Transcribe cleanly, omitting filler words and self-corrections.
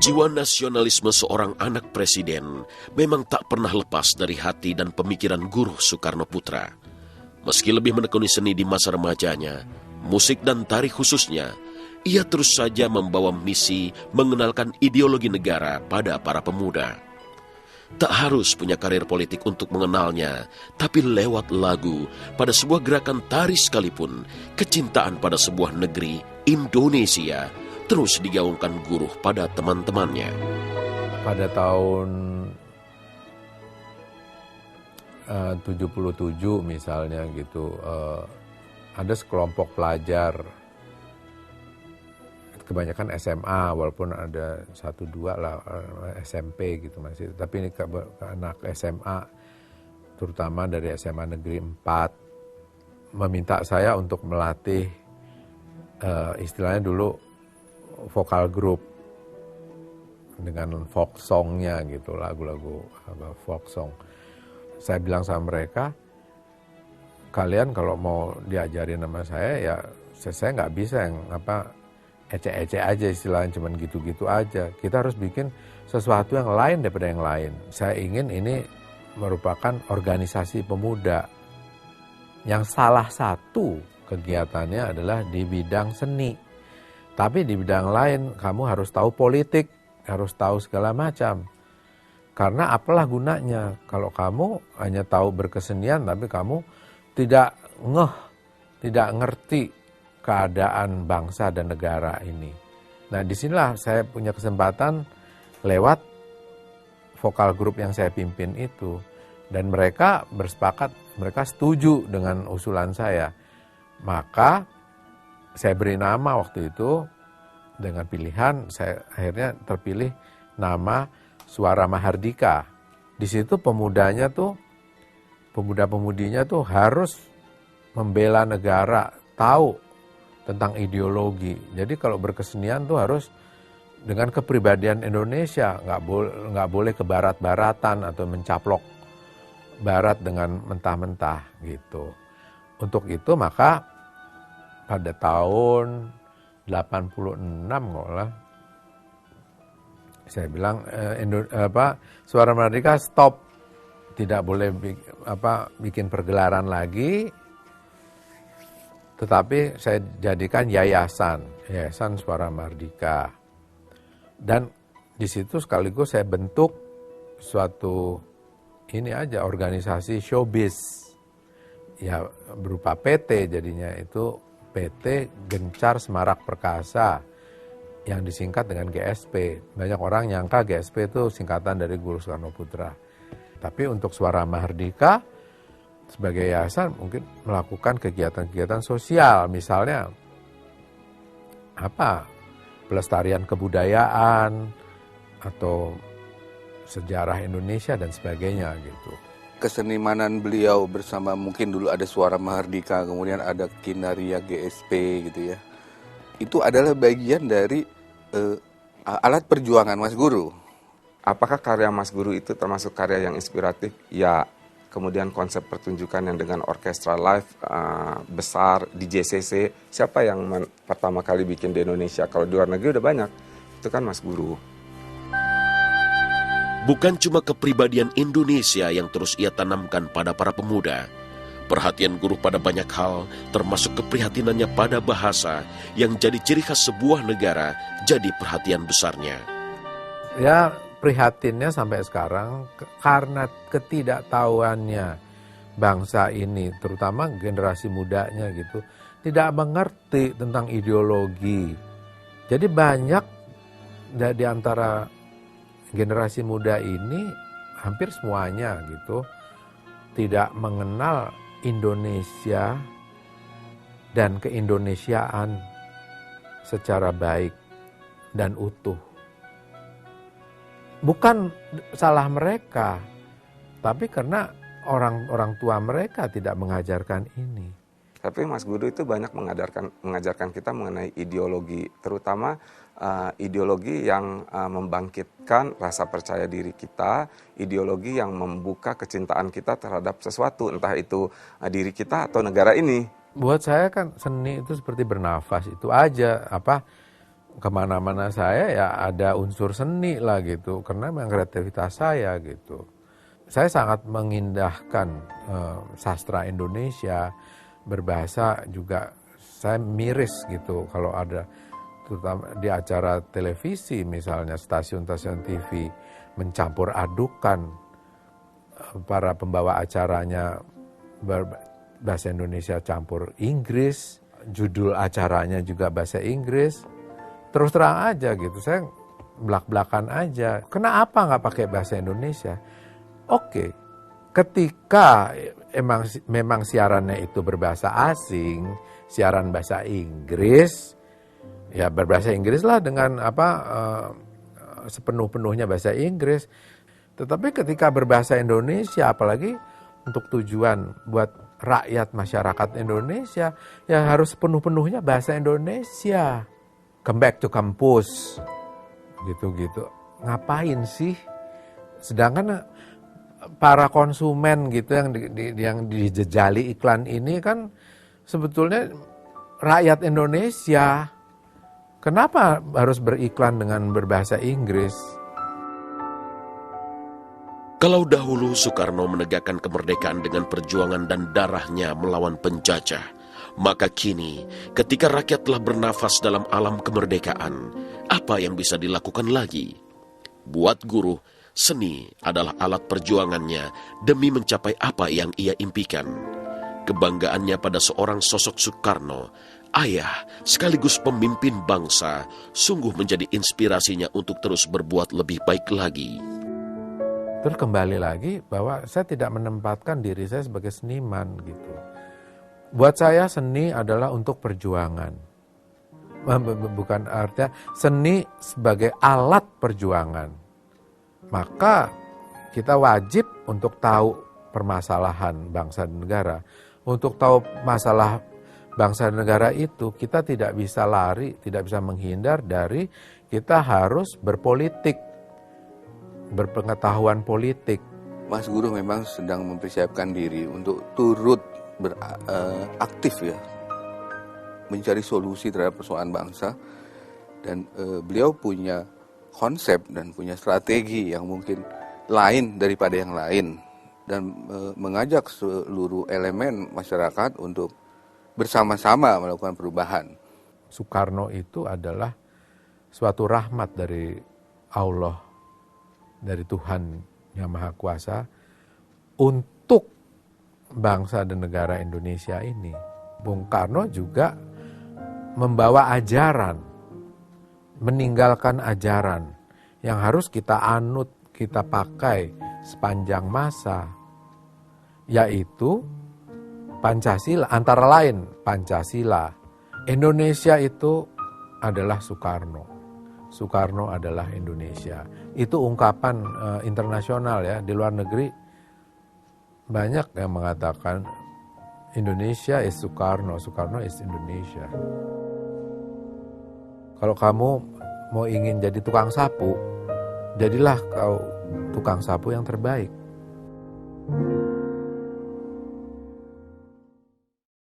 Jiwa nasionalisme seorang anak presiden memang tak pernah lepas dari hati dan pemikiran Guru Soekarno Putra. Meski lebih menekuni seni di masa remajanya, musik dan tari khususnya, ia terus saja membawa misi mengenalkan ideologi negara pada para pemuda. Tak harus punya karir politik untuk mengenalnya, tapi lewat lagu, pada sebuah gerakan tari sekalipun, kecintaan pada sebuah negeri, Indonesia, terus digaungkan Guru pada teman-temannya. Pada tahun 77 misalnya gitu, ada sekelompok pelajar, kebanyakan SMA, walaupun ada 1-2 lah SMP gitu masih, tapi ini ke anak SMA, terutama dari SMA Negeri 4, meminta saya untuk melatih istilahnya dulu vokal group dengan folk songnya gitu, lagu-lagu folk song. Saya bilang sama mereka, kalian kalau mau diajarin sama saya ya saya nggak bisa yang ecek-ecek aja istilahnya, cuman gitu-gitu aja. Kita harus bikin sesuatu yang lain daripada yang lain. Saya ingin ini merupakan organisasi pemuda yang salah satu kegiatannya adalah di bidang seni. Tapi di bidang lain kamu harus tahu politik, harus tahu segala macam. Karena apalah gunanya kalau kamu hanya tahu berkesenian tapi kamu tidak tidak ngerti keadaan bangsa dan negara ini. Nah, disinilah saya punya kesempatan lewat vokal grup yang saya pimpin itu. Dan mereka bersepakat, mereka setuju dengan usulan saya. Maka saya beri nama waktu itu, dengan pilihan saya akhirnya terpilih nama Suara Mahardika. Di situ pemuda-pemudinya tuh harus membela negara, tahu tentang ideologi. Jadi kalau berkesenian tuh harus dengan kepribadian Indonesia, nggak boleh ke barat-baratan atau mencaplok barat dengan mentah-mentah gitu. Untuk itu maka pada tahun 86 lah, saya bilang Suara Mahardika stop, tidak boleh bikin pergelaran lagi, tetapi saya jadikan yayasan Suara Mahardika. Dan di situ sekaligus saya bentuk suatu organisasi showbiz. Ya berupa PT jadinya, itu PT Gencar Semarak Perkasa yang disingkat dengan GSP. Banyak orang nyangka GSP itu singkatan dari Guru Soekarno Putra. Tapi untuk Suara Mahardika sebagai yayasan mungkin melakukan kegiatan-kegiatan sosial, misalnya pelestarian kebudayaan atau sejarah Indonesia dan sebagainya gitu. Kesenimanan beliau bersama, mungkin dulu ada Suara Mahardika, kemudian ada Kinaria GSP gitu ya. Itu adalah bagian dari alat perjuangan Mas Guru. Apakah karya Mas Guru itu termasuk karya yang inspiratif? Ya, kemudian konsep pertunjukan yang dengan orkestra live besar di JCC, siapa yang pertama kali bikin di Indonesia? Kalau di luar negeri udah banyak, itu kan Mas Guru. Bukan cuma kepribadian Indonesia yang terus ia tanamkan pada para pemuda. Perhatian Guru pada banyak hal, termasuk keprihatinannya pada bahasa yang jadi ciri khas sebuah negara, jadi perhatian besarnya. Ya, prihatinnya sampai sekarang karena ketidaktahuannya bangsa ini, terutama generasi mudanya gitu, tidak mengerti tentang ideologi. Jadi banyak di antara generasi muda ini, hampir semuanya gitu, tidak mengenal Indonesia dan keindonesiaan secara baik dan utuh. Bukan salah mereka, tapi karena orang tua mereka tidak mengajarkan ini. Tapi Mas Guru itu banyak mengajarkan kita mengenai ideologi, terutama ideologi yang membangkitkan rasa percaya diri kita, ideologi yang membuka kecintaan kita terhadap sesuatu, entah itu diri kita atau negara ini. Buat saya kan seni itu seperti bernafas, itu aja kemana-mana saya ya ada unsur seni lah gitu, karena memang kreativitas saya gitu. Saya sangat mengindahkan sastra Indonesia, berbahasa juga saya miris gitu kalau ada, terutama di acara televisi misalnya, stasiun-stasiun TV mencampur adukan para pembawa acaranya bahasa Indonesia campur Inggris, judul acaranya juga bahasa Inggris. Terus terang aja gitu, saya belak-belakan aja. Kenapa nggak pakai bahasa Indonesia? Oke, ketika memang siarannya itu berbahasa asing, siaran bahasa Inggris, ya berbahasa Inggris lah dengan sepenuh-penuhnya bahasa Inggris. Tetapi ketika berbahasa Indonesia, apalagi untuk tujuan buat rakyat masyarakat Indonesia, ya harus sepenuh-penuhnya bahasa Indonesia. Come back to kampus, gitu-gitu. Ngapain sih? Sedangkan para konsumen gitu yang dijejali iklan ini kan sebetulnya rakyat Indonesia. Kenapa harus beriklan dengan berbahasa Inggris? Kalau dahulu Soekarno menegakkan kemerdekaan dengan perjuangan dan darahnya melawan penjajah, maka kini ketika rakyat telah bernafas dalam alam kemerdekaan, apa yang bisa dilakukan lagi? Buat guru, seni adalah alat perjuangannya demi mencapai apa yang ia impikan. Kebanggaannya pada seorang sosok Soekarno, ayah sekaligus pemimpin bangsa, sungguh menjadi inspirasinya untuk terus berbuat lebih baik lagi. Terus kembali lagi bahwa saya tidak menempatkan diri saya sebagai seniman gitu. Buat saya seni adalah untuk perjuangan. Bukan artinya seni sebagai alat perjuangan. Maka kita wajib untuk tahu permasalahan bangsa dan negara. Untuk tahu masalah bangsa dan negara itu, kita tidak bisa lari, tidak bisa menghindar dari kita harus berpolitik, berpengetahuan politik. Mas Guru memang sedang mempersiapkan diri untuk turut beraktif ya, mencari solusi terhadap persoalan bangsa, dan beliau punya konsep dan punya strategi yang mungkin lain daripada yang lain, dan mengajak seluruh elemen masyarakat untuk bersama-sama melakukan perubahan. Soekarno itu adalah suatu rahmat dari Allah, dari Tuhan Yang Maha Kuasa untuk bangsa dan negara Indonesia ini. Bung Karno juga membawa ajaran, meninggalkan ajaran yang harus kita anut, kita pakai sepanjang masa, yaitu Pancasila, antara lain Pancasila. Indonesia itu adalah Soekarno. Soekarno adalah Indonesia. Itu ungkapan internasional ya, di luar negeri banyak yang mengatakan Indonesia is Soekarno, Soekarno is Indonesia. Kalau kamu mau ingin jadi tukang sapu, jadilah kau tukang sapu yang terbaik.